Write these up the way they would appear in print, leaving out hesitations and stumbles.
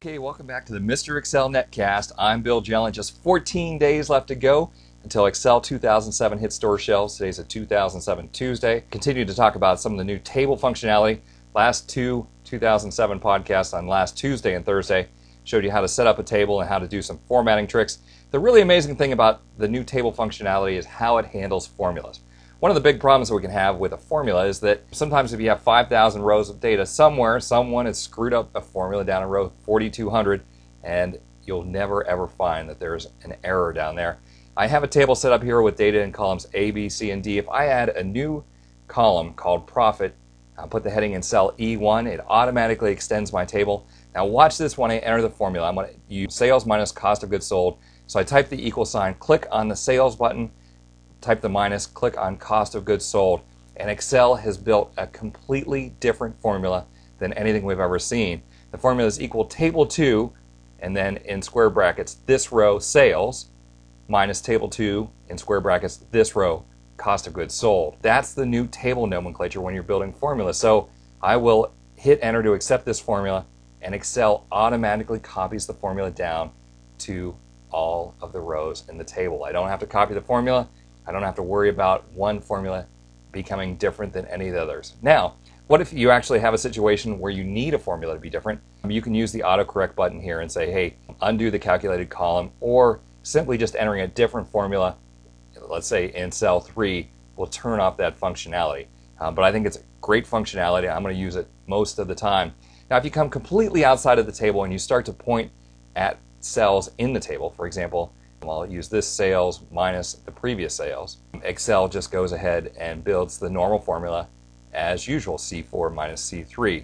Okay, welcome back to the Mr. Excel Netcast. I'm Bill Jelen. Just 14 days left to go until Excel 2007 hits store shelves. Today's a 2007 Tuesday. Continue to talk about some of the new table functionality. Last two 2007 podcasts on last Tuesday and Thursday showed you how to set up a table and how to do some formatting tricks. The really amazing thing about the new table functionality is how it handles formulas. One of the big problems that we can have with a formula is that sometimes if you have 5,000 rows of data somewhere, someone has screwed up a formula down in row 4,200 and you'll never ever find that there's an error down there. I have a table set up here with data in columns A, B, C, and D. If I add a new column called profit, I'll put the heading in cell E1, it automatically extends my table. Now watch this when I enter the formula. I'm going to use sales minus cost of goods sold. So I type the equal sign, click on the sales button, type the minus, click on cost of goods sold, and Excel has built a completely different formula than anything we've ever seen. The formula is equal table 2, and then in square brackets, this row sales, minus table 2, in square brackets, this row cost of goods sold. That's the new table nomenclature when you're building formulas. So I will hit enter to accept this formula, and Excel automatically copies the formula down to all of the rows in the table. I don't have to copy the formula. I don't have to worry about one formula becoming different than any of the others. Now, what if you actually have a situation where you need a formula to be different? You can use the autocorrect button here and say, hey, undo the calculated column, or simply just entering a different formula, let's say in cell 3, will turn off that functionality. But I think it's great functionality. I'm going to use it most of the time. Now, if you come completely outside of the table and you start to point at cells in the table, for example, I'll use this sales minus the previous sales. Excel just goes ahead and builds the normal formula as usual, C4 minus C3.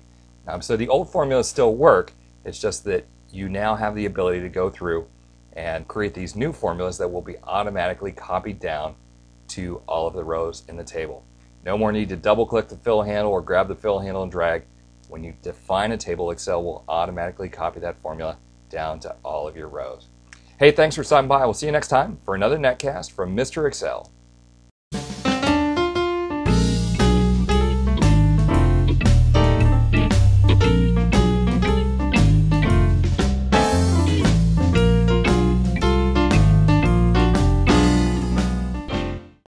So the old formulas still work, it's just that you now have the ability to go through and create these new formulas that will be automatically copied down to all of the rows in the table. No more need to double click the fill handle or grab the fill handle and drag. When you define a table, Excel will automatically copy that formula down to all of your rows. Hey, thanks for stopping by. We'll see you next time for another Netcast from Mr. Excel.